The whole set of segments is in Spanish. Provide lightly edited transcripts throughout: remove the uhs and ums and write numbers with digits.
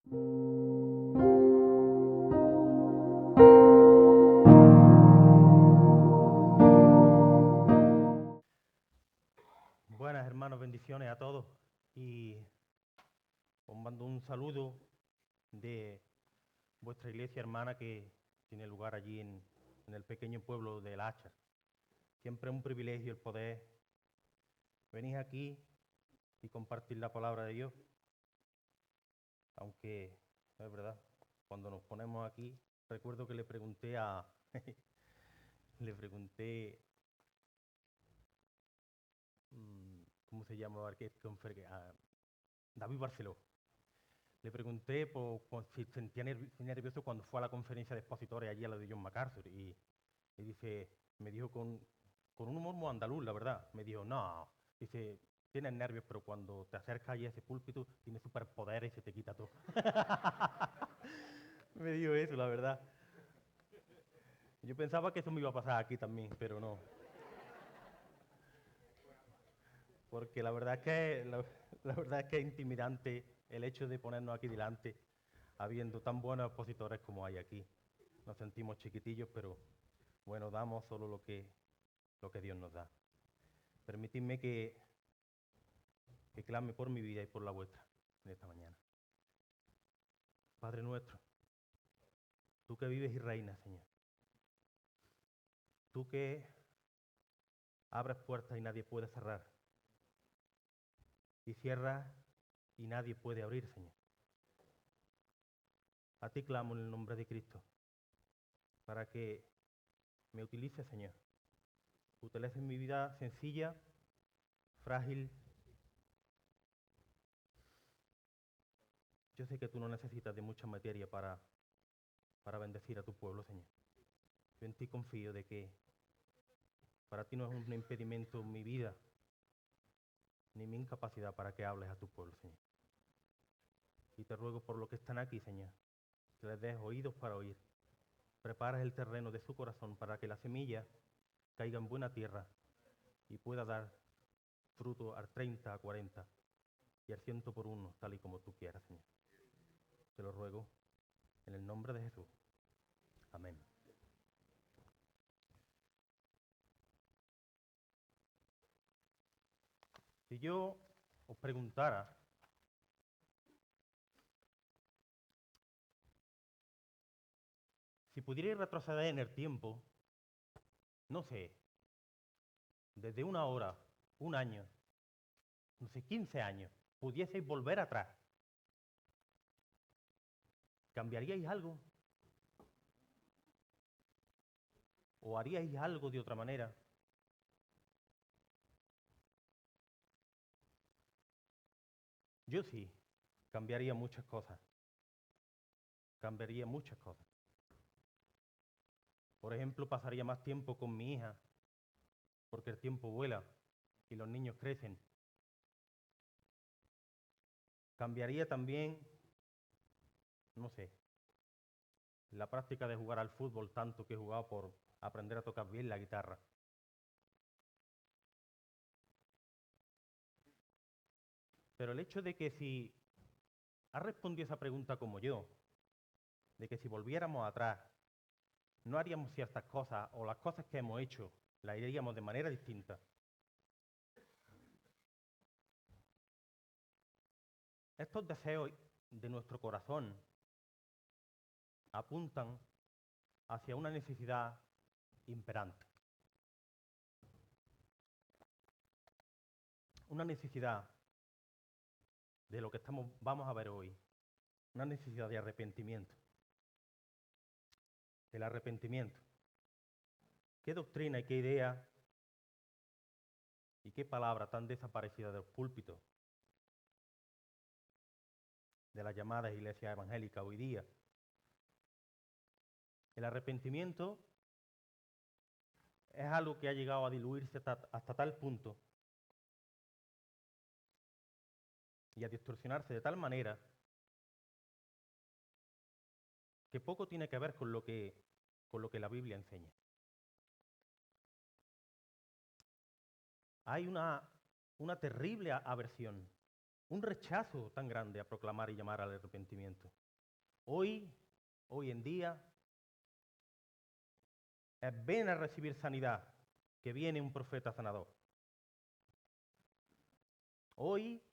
Buenas hermanos, bendiciones a todos y os mando un saludo de vuestra iglesia hermana que tiene lugar allí en el pequeño pueblo de El Hacha. Siempre es un privilegio el poder venir aquí y compartir la palabra de Dios, aunque es verdad, cuando nos ponemos aquí, recuerdo que le pregunté ¿cómo se llama? A David Barceló. Le pregunté si sentía nervioso cuando fue a la conferencia de expositores allí a la de John MacArthur y me dijo con un humor muy andaluz, la verdad, me dijo, no, dice, tienes nervios, pero cuando te acercas allí a ese púlpito, tienes superpoderes y se te quita todo. Me dijo eso, la verdad. Yo pensaba que eso me iba a pasar aquí también, pero no. Porque la verdad es que es intimidante el hecho de ponernos aquí delante, habiendo tan buenos expositores como hay aquí. Nos sentimos chiquitillos, pero bueno, damos solo lo que Dios nos da. Permitidme que clame por mi vida y por la vuestra en esta mañana. Padre nuestro, tú que vives y reinas, Señor. Tú que abres puertas y nadie puede cerrar. Y cierras y nadie puede abrir, Señor. A ti clamo en el nombre de Cristo para que me utilices, Señor. Utilices mi vida sencilla, frágil. Yo sé que tú no necesitas de mucha materia para bendecir a tu pueblo, Señor. Yo en ti confío de que para ti no es un impedimento mi vida ni mi incapacidad para que hables a tu pueblo, Señor. Y te ruego por lo que están aquí, Señor, que les des oídos para oír. Preparas el terreno de su corazón para que la semilla caiga en buena tierra y pueda dar fruto al 30, a 40 y al 100 por uno, tal y como tú quieras, Señor. Te lo ruego en el nombre de Jesús. Amén. Si yo os preguntara si pudierais retroceder en el tiempo, no sé, desde una hora, un año, no sé, 15 años, pudieseis volver atrás, ¿cambiaríais algo? ¿O haríais algo de otra manera? Yo sí, cambiaría muchas cosas. Cambiaría muchas cosas. Por ejemplo, pasaría más tiempo con mi hija, porque el tiempo vuela y los niños crecen. Cambiaría también, no sé, la práctica de jugar al fútbol tanto que he jugado por aprender a tocar bien la guitarra. Pero el hecho de que si has respondido esa pregunta como yo, de que si volviéramos atrás, no haríamos ciertas cosas o las cosas que hemos hecho las haríamos de manera distinta. Estos deseos de nuestro corazón apuntan hacia una necesidad imperante. Una necesidad de lo que vamos a ver hoy. Una necesidad de arrepentimiento. El arrepentimiento. ¿Qué doctrina y qué idea y qué palabra tan desaparecida del púlpito de las llamadas iglesias evangélicas hoy día? El arrepentimiento es algo que ha llegado a diluirse hasta tal punto y a distorsionarse de tal manera que poco tiene que ver con lo que la Biblia enseña. Hay una terrible aversión un rechazo tan grande a proclamar y llamar al arrepentimiento. Hoy en día, ven a recibir sanidad, que viene un profeta sanador. Hoy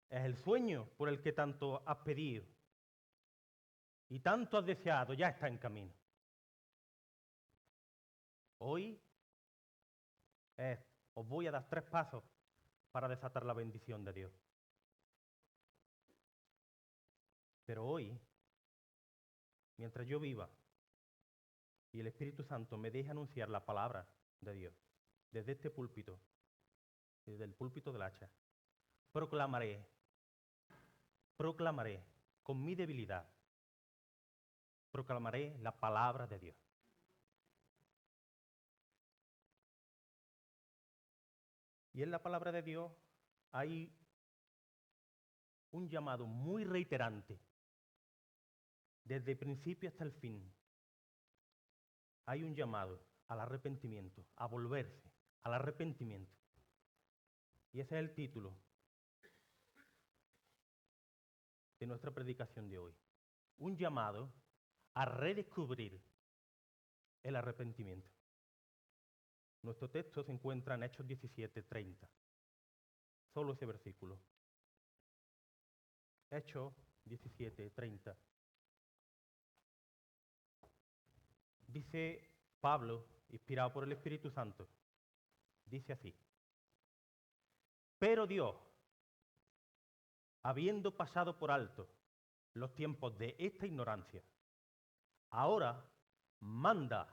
es el sueño por el que tanto has pedido y tanto has deseado, ya está en camino. Hoy os voy a dar 3 pasos para desatar la bendición de Dios. Pero hoy, mientras yo viva y el Espíritu Santo me deje anunciar la palabra de Dios desde este púlpito, desde el púlpito del hacha, proclamaré con mi debilidad, proclamaré la palabra de Dios. Y en la palabra de Dios hay un llamado muy reiterante, desde el principio hasta el fin. Hay un llamado al arrepentimiento, a volverse al arrepentimiento. Y ese es el título de nuestra predicación de hoy. Un llamado a redescubrir el arrepentimiento. Nuestro texto se encuentra en Hechos 17:30. Solo ese versículo. Hechos 17:30. Dice Pablo, inspirado por el Espíritu Santo, dice así: pero Dios, habiendo pasado por alto los tiempos de esta ignorancia, ahora manda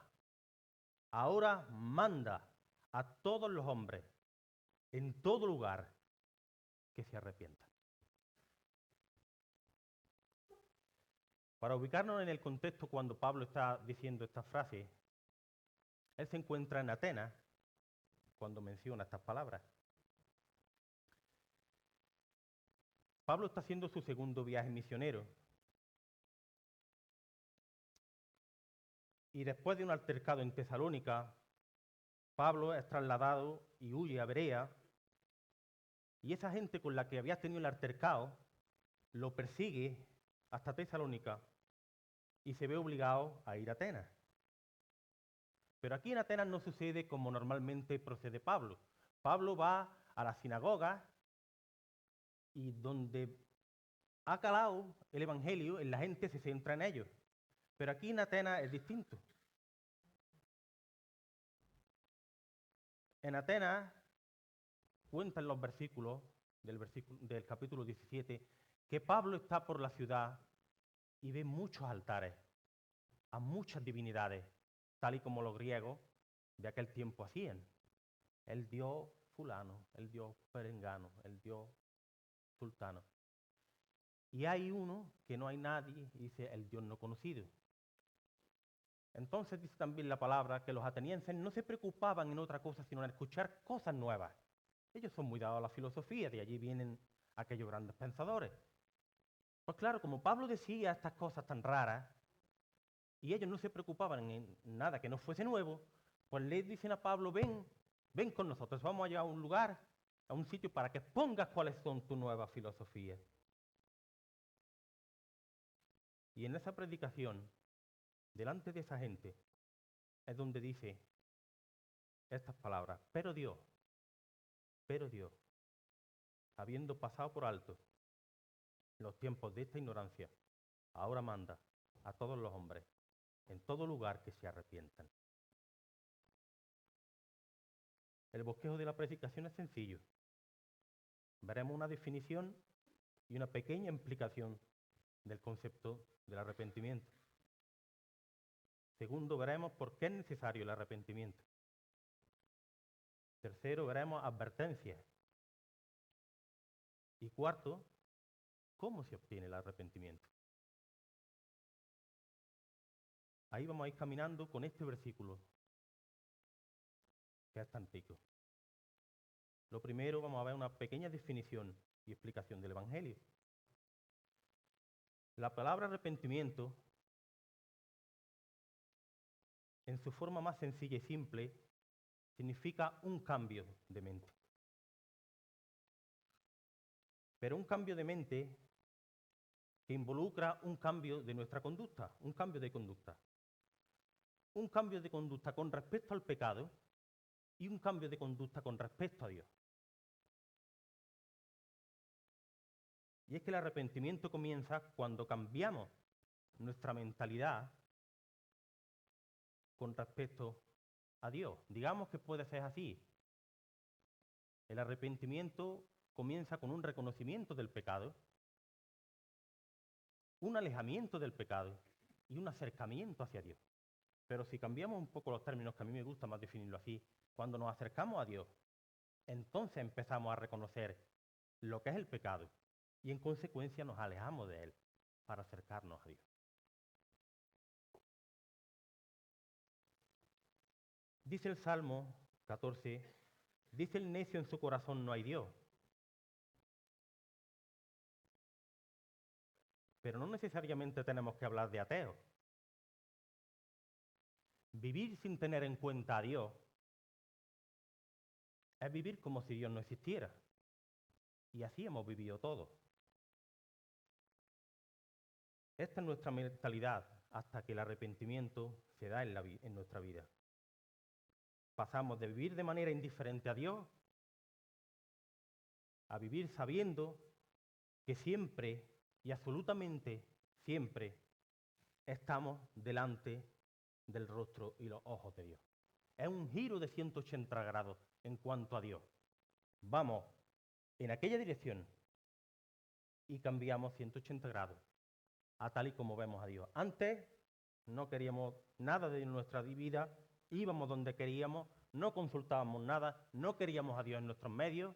a todos los hombres en todo lugar que se arrepientan. Para ubicarnos en el contexto cuando Pablo está diciendo esta frase, él se encuentra en Atenas cuando menciona estas palabras. Pablo está haciendo su segundo viaje misionero. Y después de un altercado en Tesalónica, Pablo es trasladado y huye a Berea. Y esa gente con la que había tenido el altercado lo persigue hasta Tesalónica y se ve obligado a ir a Atenas. Pero aquí en Atenas no sucede como normalmente procede Pablo. Pablo va a la sinagoga y donde ha calado el evangelio, la gente se centra en ellos. Pero aquí en Atenas es distinto. En Atenas cuentan los versículos del capítulo 17 que Pablo está por la ciudad y ve muchos altares a muchas divinidades, tal y como los griegos de aquel tiempo hacían. El dios fulano, el dios perengano, el dios sultano. Y hay uno que no hay nadie, y dice el dios no conocido. Entonces dice también la palabra que los atenienses no se preocupaban en otra cosa sino en escuchar cosas nuevas. Ellos son muy dados a la filosofía, de allí vienen aquellos grandes pensadores. Pues claro, como Pablo decía estas cosas tan raras, y ellos no se preocupaban en nada que no fuese nuevo, pues le dicen a Pablo, ven con nosotros, vamos allá a un lugar, a un sitio para que pongas cuáles son tus nuevas filosofías. Y en esa predicación, delante de esa gente, es donde dice estas palabras: pero Dios, habiendo pasado por alto los tiempos de esta ignorancia, ahora manda a todos los hombres en todo lugar que se arrepientan. El bosquejo de la predicación es sencillo. Veremos una definición y una pequeña implicación del concepto del arrepentimiento. Segundo, veremos por qué es necesario el arrepentimiento. Tercero, veremos advertencias. Y cuarto, ¿cómo se obtiene el arrepentimiento? Ahí vamos a ir caminando con este versículo, que es tan rico. Lo primero, vamos a ver una pequeña definición y explicación del Evangelio. La palabra arrepentimiento, en su forma más sencilla y simple, significa un cambio de mente. pero un cambio de mente que involucra un cambio de nuestra conducta, un cambio de conducta. Un cambio de conducta con respecto al pecado y un cambio de conducta con respecto a Dios. Y es que el arrepentimiento comienza cuando cambiamos nuestra mentalidad con respecto a Dios. Digamos que puede ser así. El arrepentimiento comienza con un reconocimiento del pecado, un alejamiento del pecado y un acercamiento hacia Dios. Pero si cambiamos un poco los términos, que a mí me gusta más definirlo así, cuando nos acercamos a Dios, entonces empezamos a reconocer lo que es el pecado y en consecuencia nos alejamos de él para acercarnos a Dios. Dice el Salmo 14, dice el necio en su corazón no hay Dios. Pero no necesariamente tenemos que hablar de ateos. Vivir sin tener en cuenta a Dios es vivir como si Dios no existiera. Y así hemos vivido todos. Esta es nuestra mentalidad hasta que el arrepentimiento se da en nuestra vida. Pasamos de vivir de manera indiferente a Dios a vivir sabiendo que siempre y absolutamente siempre estamos delante del rostro y los ojos de Dios. Es un giro de 180 grados en cuanto a Dios. Vamos en aquella dirección y cambiamos 180 grados a tal y como vemos a Dios. Antes no queríamos nada de nuestra vida, íbamos donde queríamos, no consultábamos nada, no queríamos a Dios en nuestros medios,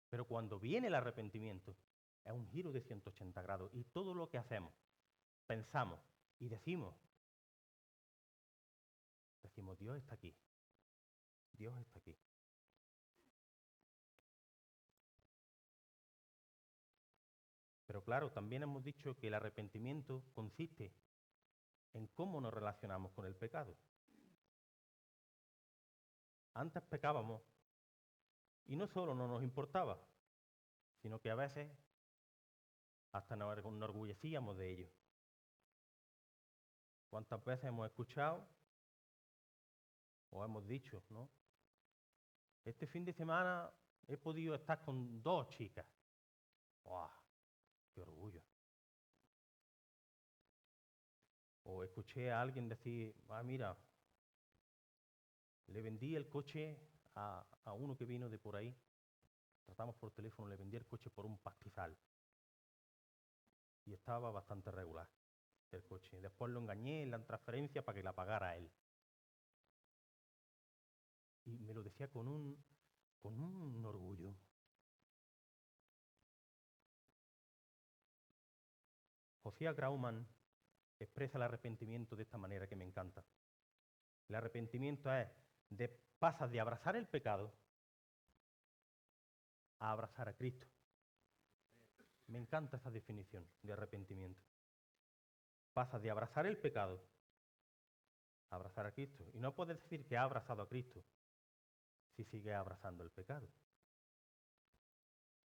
pero cuando viene el arrepentimiento es un giro de 180 grados y todo lo que hacemos, pensamos y decimos, Dios está aquí, Dios está aquí. Pero claro, también hemos dicho que el arrepentimiento consiste en cómo nos relacionamos con el pecado. Antes pecábamos y no solo no nos importaba, sino que a veces hasta nos enorgullecíamos de ello. ¿Cuántas veces hemos escuchado o hemos dicho, ¿no? Este fin de semana he podido estar con 2 chicas. ¡Wow! ¡Qué orgullo! O escuché a alguien decir, mira, le vendí el coche a uno que vino de por ahí. Tratamos por teléfono, le vendí el coche por un pastizal. Y estaba bastante regular el coche. Después lo engañé en la transferencia para que la pagara él. Y me lo decía con un orgullo. Josiah Grauman expresa el arrepentimiento de esta manera que me encanta. El arrepentimiento pasas de abrazar el pecado a abrazar a Cristo. Me encanta esa definición de arrepentimiento. Pasas de abrazar el pecado a abrazar a Cristo. Y no puedes decir que ha abrazado a Cristo si sigues abrazando el pecado.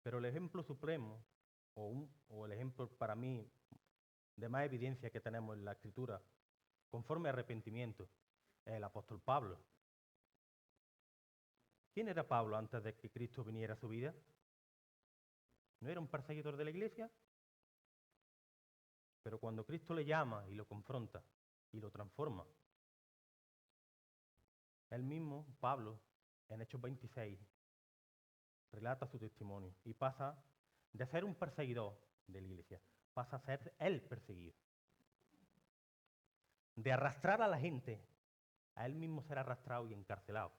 Pero el ejemplo supremo, o el ejemplo para mí de más evidencia que tenemos en la Escritura, conforme a arrepentimiento, es el apóstol Pablo. ¿Quién era Pablo antes de que Cristo viniera a su vida? ¿No era un perseguidor de la iglesia? Pero cuando Cristo le llama y lo confronta y lo transforma, él mismo, Pablo, en Hechos 26, relata su testimonio y pasa de ser un perseguidor de la iglesia, pasa a ser el perseguido. De arrastrar a la gente, a él mismo ser arrastrado y encarcelado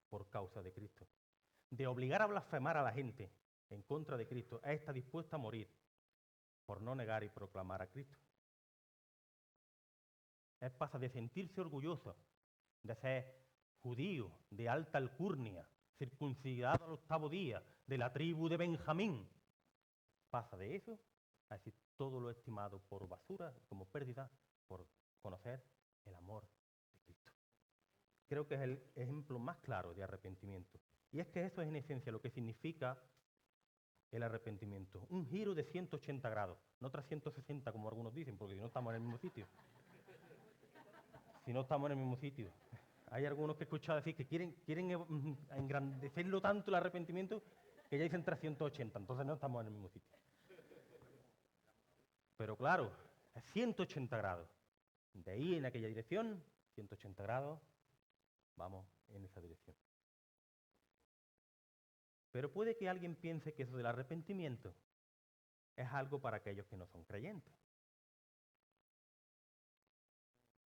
por causa de Cristo. De obligar a blasfemar a la gente en contra de Cristo, él está dispuesto a morir por no negar y proclamar a Cristo. Él pasa de sentirse orgulloso de ser judío de alta alcurnia, circuncidado al 8º día, de la tribu de Benjamín. Pasa de eso a decir todo lo estimado por basura, como pérdida, por conocer el amor de Cristo. Creo que es el ejemplo más claro de arrepentimiento. Y es que eso es en esencia lo que significa el arrepentimiento. Un giro de 180 grados, no 360 como algunos dicen, porque si no estamos en el mismo sitio. Si no estamos en el mismo sitio. Hay algunos que he escuchado decir que quieren engrandecerlo tanto el arrepentimiento que ya dicen 380, entonces no estamos en el mismo sitio. Pero claro, es 180 grados. De ahí en aquella dirección, 180 grados, vamos en esa dirección. Pero puede que alguien piense que eso del arrepentimiento es algo para aquellos que no son creyentes.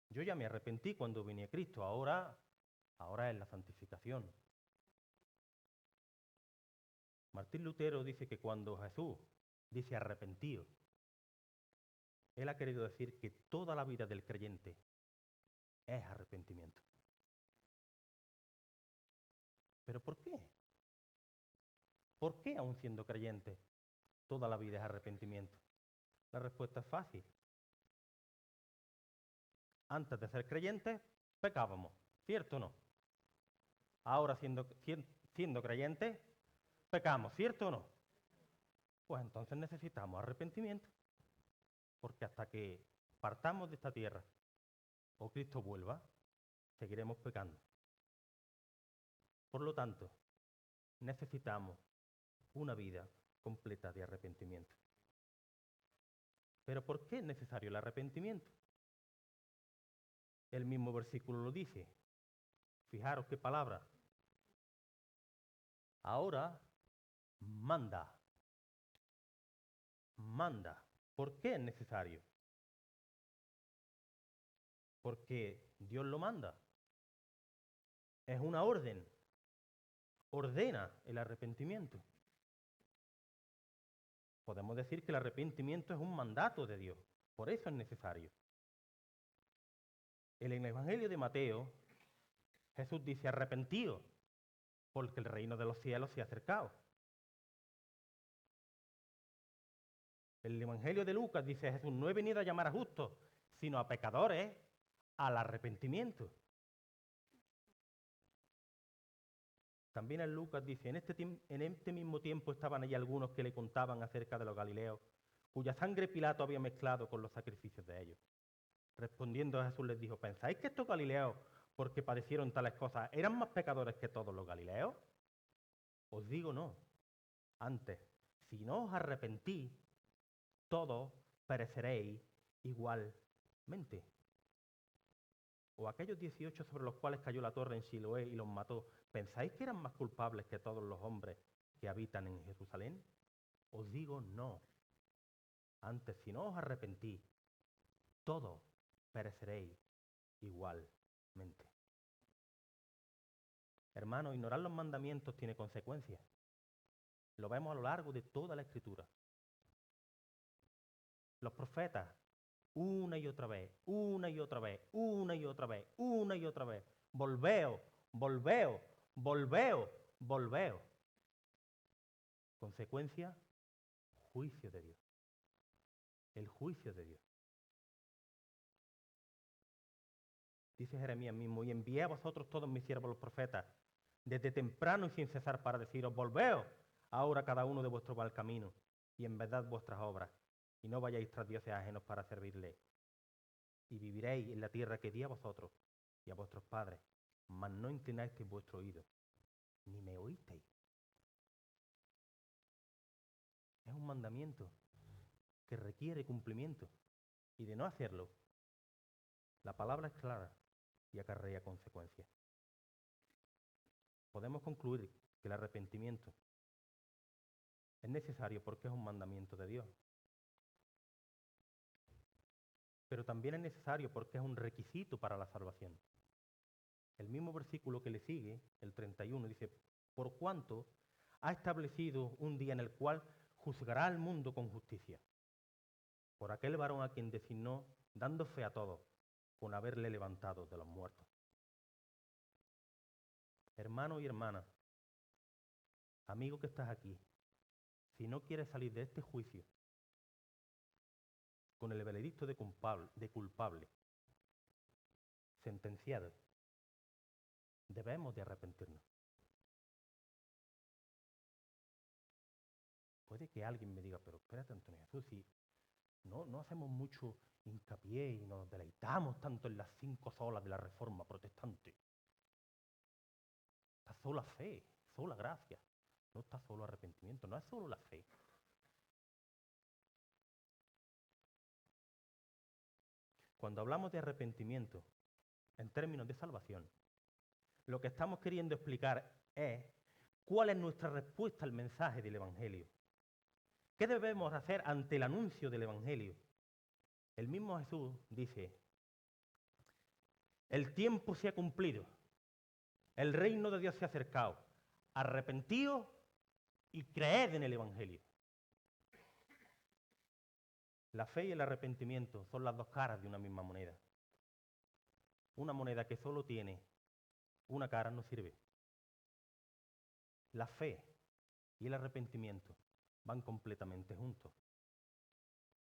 Yo ya me arrepentí cuando vine a Cristo, ahora es la santificación. Martín Lutero dice que cuando Jesús dice arrepentido, él ha querido decir que toda la vida del creyente es arrepentimiento. ¿Pero por qué? ¿Por qué aún siendo creyente toda la vida es arrepentimiento? La respuesta es fácil. Antes de ser creyentes, pecábamos, ¿cierto o no? Ahora siendo creyentes, pecamos, ¿cierto o no? Pues entonces necesitamos arrepentimiento. Porque hasta que partamos de esta tierra o Cristo vuelva, seguiremos pecando. Por lo tanto, necesitamos una vida completa de arrepentimiento. ¿Pero por qué es necesario el arrepentimiento? El mismo versículo lo dice. Fijaros qué palabra. Ahora manda. Manda. ¿Por qué es necesario? Porque Dios lo manda. Es una orden. Ordena el arrepentimiento. Podemos decir que el arrepentimiento es un mandato de Dios. Por eso es necesario. En el Evangelio de Mateo, Jesús dice arrepentido, porque el reino de los cielos se ha acercado. El Evangelio de Lucas dice Jesús, no he venido a llamar a justos, sino a pecadores al arrepentimiento. También en Lucas dice, en este mismo tiempo estaban allí algunos que le contaban acerca de los galileos, cuya sangre Pilato había mezclado con los sacrificios de ellos. Respondiendo Jesús les dijo, ¿pensáis que estos galileos, porque padecieron tales cosas, eran más pecadores que todos los galileos? Os digo no. Antes, si no os arrepentís, todos pereceréis igualmente. O aquellos 18 sobre los cuales cayó la torre en Siloé y los mató, ¿pensáis que eran más culpables que todos los hombres que habitan en Jerusalén? Os digo no. Antes, si no os arrepentís, todos pereceréis igualmente. Hermanos, ignorar los mandamientos tiene consecuencias. Lo vemos a lo largo de toda la Escritura. Los profetas, una y otra vez, una y otra vez, una y otra vez, una y otra vez. Volveos, volveos, volveos, volveos. Consecuencia, juicio de Dios. El juicio de Dios. Dice Jeremías mismo, y envié a vosotros todos mis siervos los profetas, desde temprano y sin cesar para deciros, volveos ahora cada uno de vuestro mal camino, y en verdad vuestras obras, y no vayáis tras dioses ajenos para servirle. Y viviréis en la tierra que di a vosotros y a vuestros padres, mas no inclinasteis vuestro oído, ni me oísteis. Es un mandamiento que requiere cumplimiento, y de no hacerlo, la palabra es clara y acarrea consecuencias. Podemos concluir que el arrepentimiento es necesario porque es un mandamiento de Dios. Pero también es necesario porque es un requisito para la salvación. El mismo versículo que le sigue, el 31, dice, por cuanto ha establecido un día en el cual juzgará al mundo con justicia, por aquel varón a quien designó, dando fe a todos, con haberle levantado de los muertos. Hermano y hermana, amigo que estás aquí, si no quieres salir de este juicio con el veredicto de culpable, sentenciado, debemos de arrepentirnos. Puede que alguien me diga, pero espérate, Antonio Jesús, si no hacemos mucho hincapié y nos deleitamos tanto en las 5 solas de la Reforma Protestante. Está sola fe, sola gracia. No está solo arrepentimiento, no es solo la fe. Cuando hablamos de arrepentimiento, en términos de salvación, lo que estamos queriendo explicar es cuál es nuestra respuesta al mensaje del Evangelio. ¿Qué debemos hacer ante el anuncio del Evangelio? El mismo Jesús dice, el tiempo se ha cumplido, el reino de Dios se ha acercado, arrepentíos y creed en el Evangelio. La fe y el arrepentimiento son las dos caras de una misma moneda. Una moneda que solo tiene una cara no sirve. La fe y el arrepentimiento van completamente juntos.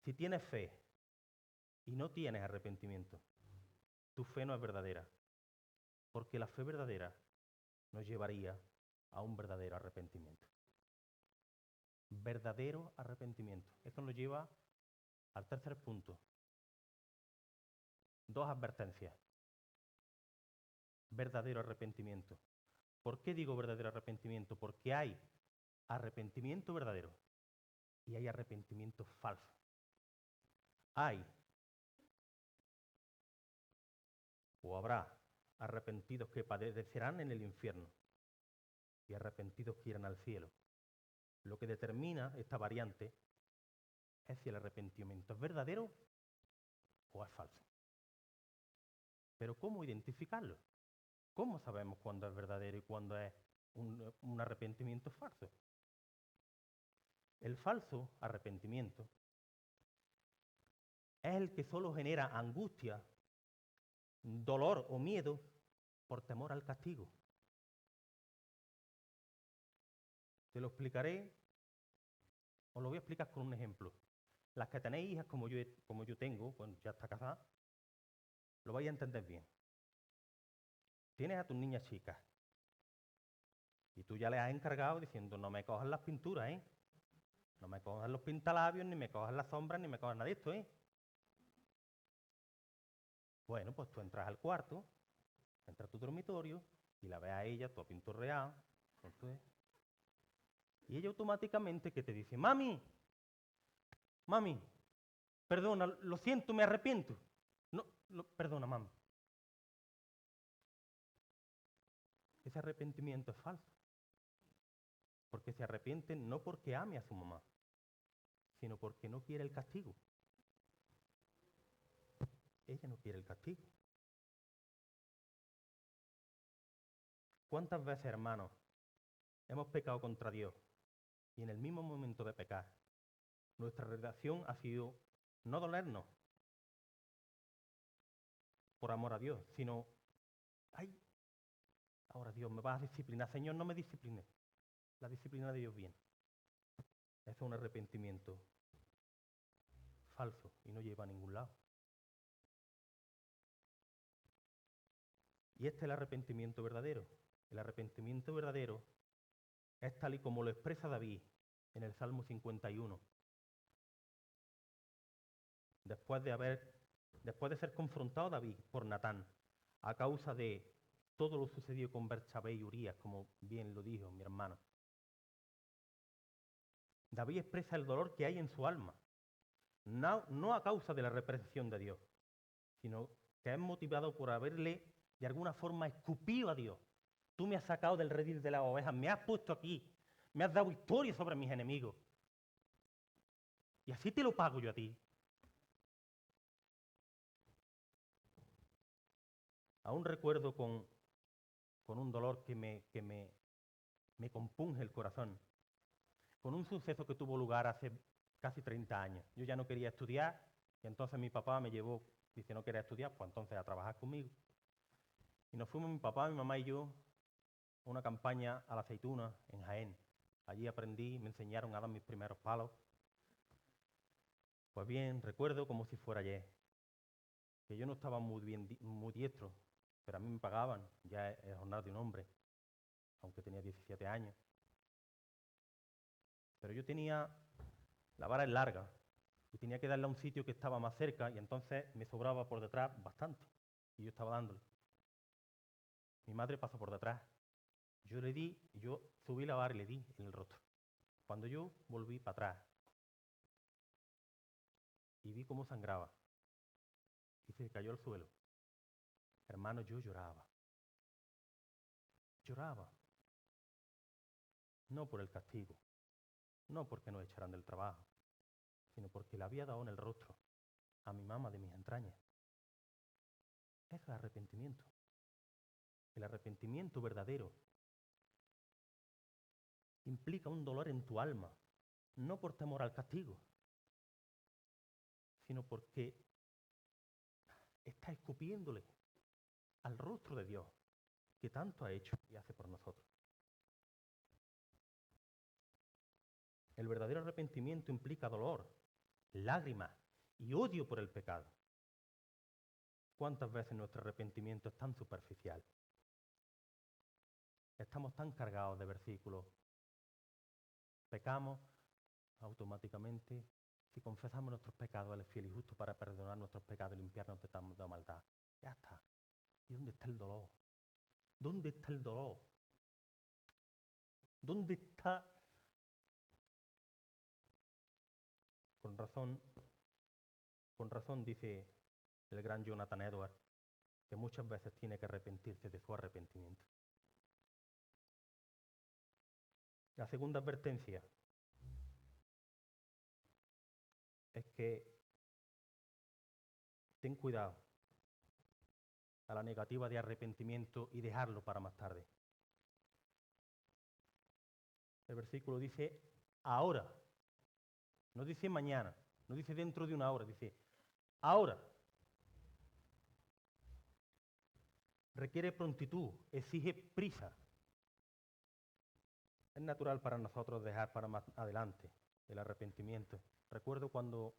Si tienes fe y no tienes arrepentimiento, tu fe no es verdadera, porque la fe verdadera nos llevaría a un verdadero arrepentimiento. Verdadero arrepentimiento. Esto nos lleva al tercer punto. 2 advertencias. Verdadero arrepentimiento. ¿Por qué digo verdadero arrepentimiento? Porque hay arrepentimiento verdadero y hay arrepentimiento falso. Hay o habrá arrepentidos que padecerán en el infierno y arrepentidos que irán al cielo. Lo que determina esta variante es si el arrepentimiento es verdadero o es falso. Pero ¿cómo identificarlo? ¿Cómo sabemos cuándo es verdadero y cuándo es un arrepentimiento falso? El falso arrepentimiento es el que solo genera angustia, dolor o miedo por temor al castigo. Te lo explicaré, os lo voy a explicar con un ejemplo. Las que tenéis hijas como yo tengo, bueno, ya está casada, lo vais a entender bien. Tienes a tus niñas chicas y tú ya les has encargado diciendo, no me cojas las pinturas, ¿eh? No me cojas los pintalabios, ni me cojas las sombras, ni me cojas nada de esto, ¿eh? Bueno, pues tú entras al cuarto, entras a tu dormitorio y la ves a ella, todo pinturreado, y ella automáticamente que te dice, mami, perdona, lo siento, me arrepiento. No, perdona, mami. Ese arrepentimiento es falso. Porque se arrepiente no porque ame a su mamá, sino porque no quiere el castigo. Ella no quiere el castigo. ¿Cuántas veces, hermanos, hemos pecado contra Dios y en el mismo momento de pecar, nuestra reacción ha sido no dolernos por amor a Dios, sino, ay, ahora Dios me vas a disciplinar, Señor, no me disciplines. La disciplina de Dios viene. Eso es un arrepentimiento falso y no lleva a ningún lado. Y este es el arrepentimiento verdadero. El arrepentimiento verdadero es tal y como lo expresa David en el Salmo 51. Después de ser confrontado David por Natán, a causa de todo lo sucedido con Betsabé y Urías, como bien lo dijo mi hermano. David expresa el dolor que hay en su alma, no a causa de la represión de Dios, sino que es motivado por haberle de alguna forma escupido a Dios. Tú me has sacado del redil de las ovejas, me has puesto aquí, me has dado victoria sobre mis enemigos. Y así te lo pago yo a ti. Aún recuerdo con un dolor que me compunge el corazón, con un suceso que tuvo lugar hace casi 30 años. Yo ya no quería estudiar y entonces mi papá me llevó, dice no quería estudiar, pues entonces a trabajar conmigo. Y nos fuimos mi papá, mi mamá y yo a una campaña a la aceituna en Jaén. Allí aprendí, me enseñaron a dar mis primeros palos. Pues bien, recuerdo como si fuera ayer, que yo no estaba muy diestro, pero a mí me pagaban, ya es jornada de un hombre, aunque tenía 17 años. Pero yo tenía, la vara es larga, y tenía que darle a un sitio que estaba más cerca, y entonces me sobraba por detrás bastante, y yo estaba dándole. Mi madre pasó por detrás. Yo le di, yo subí la vara y le di en el rostro. Cuando yo volví para atrás y vi cómo sangraba y se cayó al suelo, hermano, yo lloraba. Lloraba. No por el castigo, no porque nos echaran del trabajo, sino porque le había dado en el rostro a mi mamá de mis entrañas. Es el arrepentimiento. El arrepentimiento verdadero implica un dolor en tu alma, no por temor al castigo, sino porque está escupiéndole al rostro de Dios que tanto ha hecho y hace por nosotros. El verdadero arrepentimiento implica dolor, lágrimas y odio por el pecado. ¿Cuántas veces nuestro arrepentimiento es tan superficial? Estamos tan cargados de versículos. Pecamos automáticamente. Si confesamos nuestros pecados, Él es fiel y justo para perdonar nuestros pecados y limpiarnos de toda maldad. Ya está. ¿Y dónde está el dolor? ¿Dónde está el dolor? ¿Dónde está? Con razón dice el gran Jonathan Edwards que muchas veces tiene que arrepentirse de su arrepentimiento. La segunda advertencia es que ten cuidado a la negativa de arrepentimiento y dejarlo para más tarde. El versículo dice ahora, no dice mañana, no dice dentro de una hora, dice ahora. Requiere prontitud, exige prisa. Es natural para nosotros dejar para más adelante el arrepentimiento. Recuerdo cuando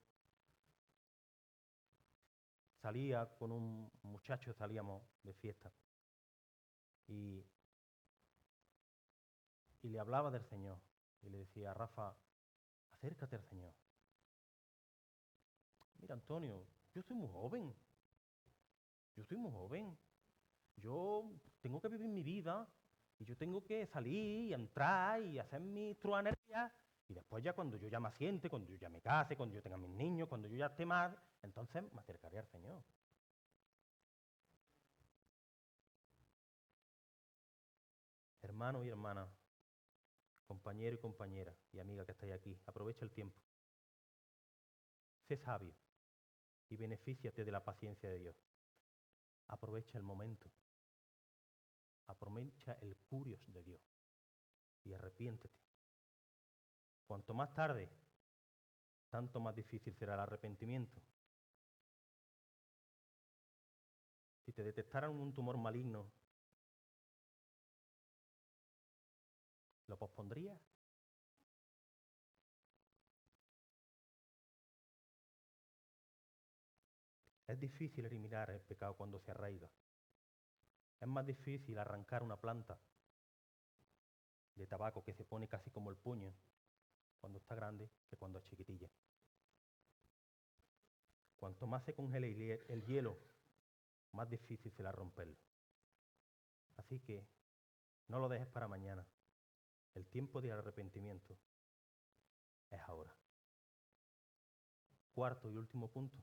salía con un muchacho, salíamos de fiesta y le hablaba del Señor y le decía, Rafa, acércate al Señor. Mira, Antonio, yo soy muy joven, yo tengo que vivir mi vida y yo tengo que salir y entrar y hacer mis truanerías y después ya cuando yo ya me asiente, cuando yo ya me case, cuando yo tenga mis niños, cuando yo ya esté más, entonces me acercaré al Señor. Hermano y hermana, compañero y compañera y amiga que estáis aquí, aprovecha el tiempo. Sé sabio y benefíciate de la paciencia de Dios. Aprovecha el momento. Aprovecha el curios de Dios y arrepiéntete. Cuanto más tarde, tanto más difícil será el arrepentimiento. Si te detectaran un tumor maligno, ¿lo pospondrías? Es difícil eliminar el pecado cuando se arraiga. Es más difícil arrancar una planta de tabaco que se pone casi como el puño cuando está grande que cuando es chiquitilla. Cuanto más se congele el hielo, más difícil será romperlo. Así que no lo dejes para mañana. El tiempo de arrepentimiento es ahora. Cuarto y último punto.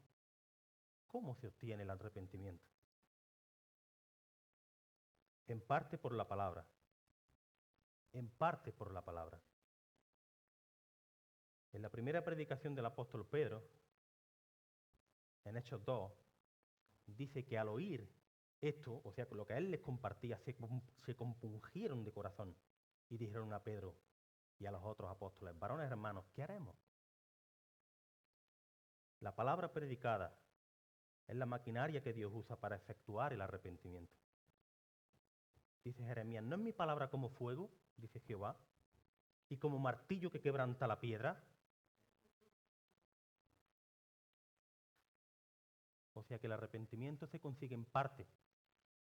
¿Cómo se obtiene el arrepentimiento? En parte por la palabra. En parte por la palabra. En la primera predicación del apóstol Pedro, en Hechos 2, dice que al oír esto, o sea, lo que a él les compartía, se compungieron de corazón y dijeron a Pedro y a los otros apóstoles, varones hermanos, ¿qué haremos? La palabra predicada es la maquinaria que Dios usa para efectuar el arrepentimiento. Dice Jeremías, ¿no es mi palabra como fuego? Dice Jehová, y como martillo que quebranta la piedra. O sea que el arrepentimiento se consigue en parte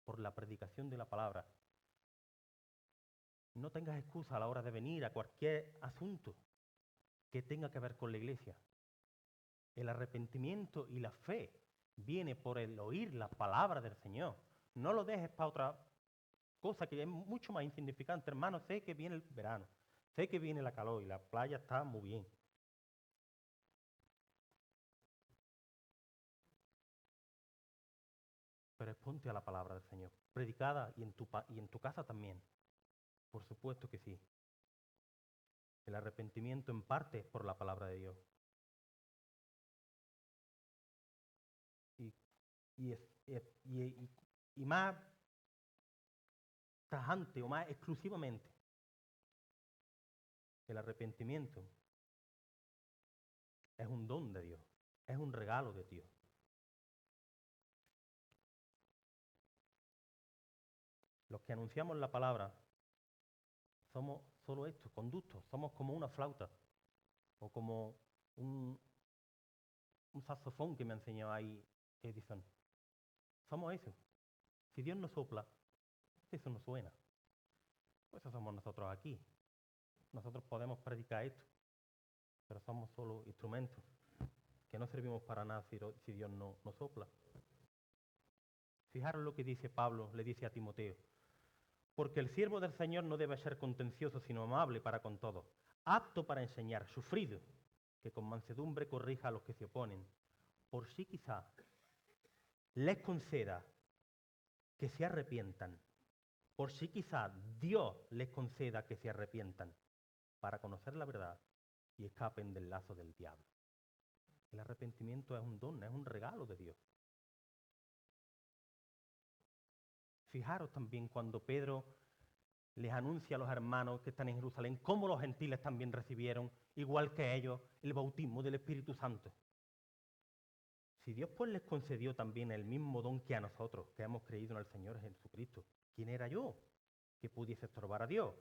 por la predicación de la palabra. No tengas excusa a la hora de venir a cualquier asunto. que tenga que ver con la iglesia. El arrepentimiento y la fe viene por el oír la palabra del Señor. No lo dejes para otra cosa que es mucho más insignificante. Hermano, sé que viene el verano, sé que viene la calor y la playa está muy bien. Pero exponte a la palabra del Señor, predicada y en tu casa también. Por supuesto que sí. El arrepentimiento en parte es por la palabra de Dios. Y, y más tajante o más exclusivamente, el arrepentimiento es un don de Dios, es un regalo de Dios. Los que anunciamos la palabra somos solo esto, conductos, somos como una flauta o como un saxofón que me enseñó ahí Edison. Somos eso. Si Dios nos sopla, eso no suena. Pues eso somos nosotros aquí. Nosotros podemos predicar esto, pero somos solo instrumentos que no servimos para nada si Dios no nos sopla. Fijaros lo que dice Pablo, le dice a Timoteo. Porque el siervo del Señor no debe ser contencioso, sino amable para con todos, apto para enseñar, sufrido, que con mansedumbre corrija a los que se oponen, por si quizá les conceda que se arrepientan, por si quizá Dios les conceda que se arrepientan, para conocer la verdad y escapen del lazo del diablo. El arrepentimiento es un don, es un regalo de Dios. Fijaros también cuando Pedro les anuncia a los hermanos que están en Jerusalén cómo los gentiles también recibieron, igual que ellos, el bautismo del Espíritu Santo. Si Dios pues les concedió también el mismo don que a nosotros, que hemos creído en el Señor Jesucristo, ¿quién era yo que pudiese estorbar a Dios?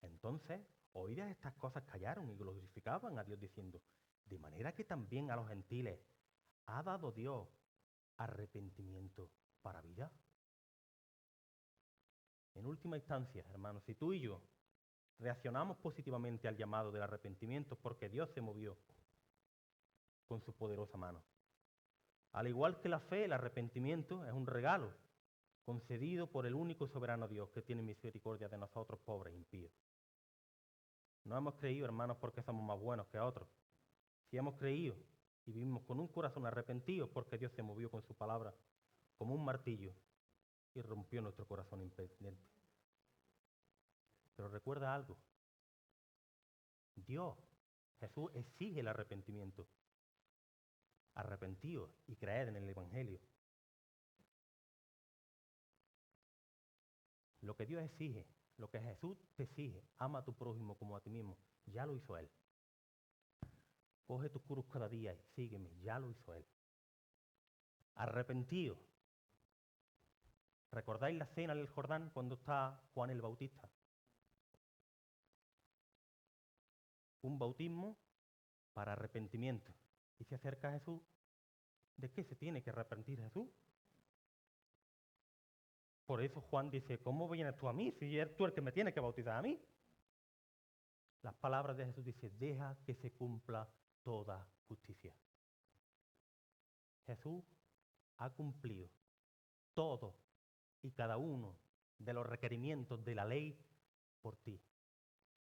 Entonces, oídas estas cosas callaron y glorificaban a Dios diciendo, de manera que también a los gentiles ha dado Dios arrepentimiento para vida. En última instancia, hermanos, si tú y yo reaccionamos positivamente al llamado del arrepentimiento porque Dios se movió con su poderosa mano. Al igual que la fe, el arrepentimiento es un regalo concedido por el único soberano Dios que tiene misericordia de nosotros, pobres impíos. No hemos creído, hermanos, porque somos más buenos que otros. Si hemos creído y vivimos con un corazón arrepentido porque Dios se movió con su palabra como un martillo y rompió nuestro corazón impenitente. Pero recuerda algo. Dios, Jesús exige el arrepentimiento. Arrepentíos y creed en el Evangelio. Lo que Dios exige, lo que Jesús te exige, ama a tu prójimo como a ti mismo, ya lo hizo Él. Coge tu cruz cada día y sígueme, ya lo hizo Él. Arrepentíos. ¿Recordáis la cena del Jordán cuando está Juan el Bautista? Un bautismo para arrepentimiento. Y se acerca a Jesús. ¿De qué se tiene que arrepentir Jesús? Por eso Juan dice, ¿cómo vienes tú a mí si eres tú el que me tiene que bautizar a mí? Las palabras de Jesús dicen, deja que se cumpla toda justicia. Jesús ha cumplido todo y cada uno de los requerimientos de la ley por ti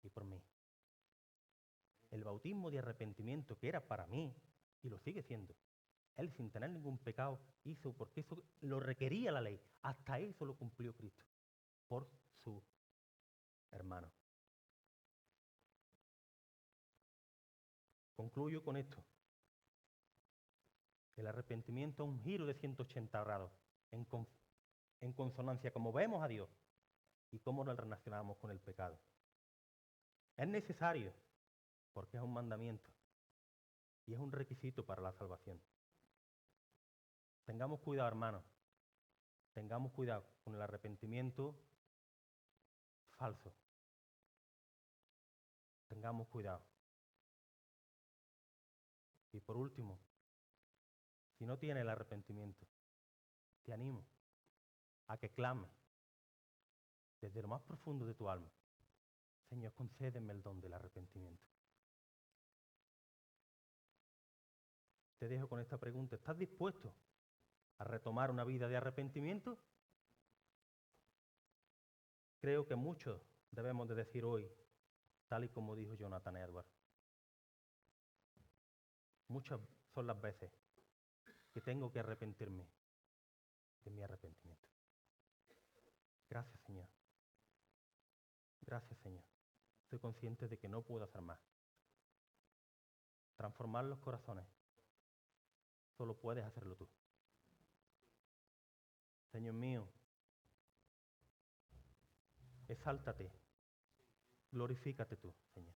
y por mí. El bautismo de arrepentimiento que era para mí, y lo sigue siendo, Él sin tener ningún pecado hizo, porque eso lo requería la ley. Hasta eso lo cumplió Cristo por su hermano. Concluyo con esto. El arrepentimiento es un giro de 180 grados en consonancia como vemos a Dios y cómo nos relacionamos con el pecado. Es necesario porque es un mandamiento y es un requisito para la salvación. Tengamos cuidado, hermanos. Tengamos cuidado con el arrepentimiento falso. Tengamos cuidado. Y por último, si no tienes el arrepentimiento, te animo a que clames desde lo más profundo de tu alma. Señor, concédeme el don del arrepentimiento. Te dejo con esta pregunta. ¿Estás dispuesto a retomar una vida de arrepentimiento? Creo que muchos debemos de decir hoy, tal y como dijo Jonathan Edwards. Muchas son las veces que tengo que arrepentirme de mi arrepentimiento. Gracias, Señor. Gracias, Señor. Soy consciente de que no puedo hacer más. Transformar los corazones. Solo puedes hacerlo tú. Señor mío, exáltate. Glorifícate tú, Señor.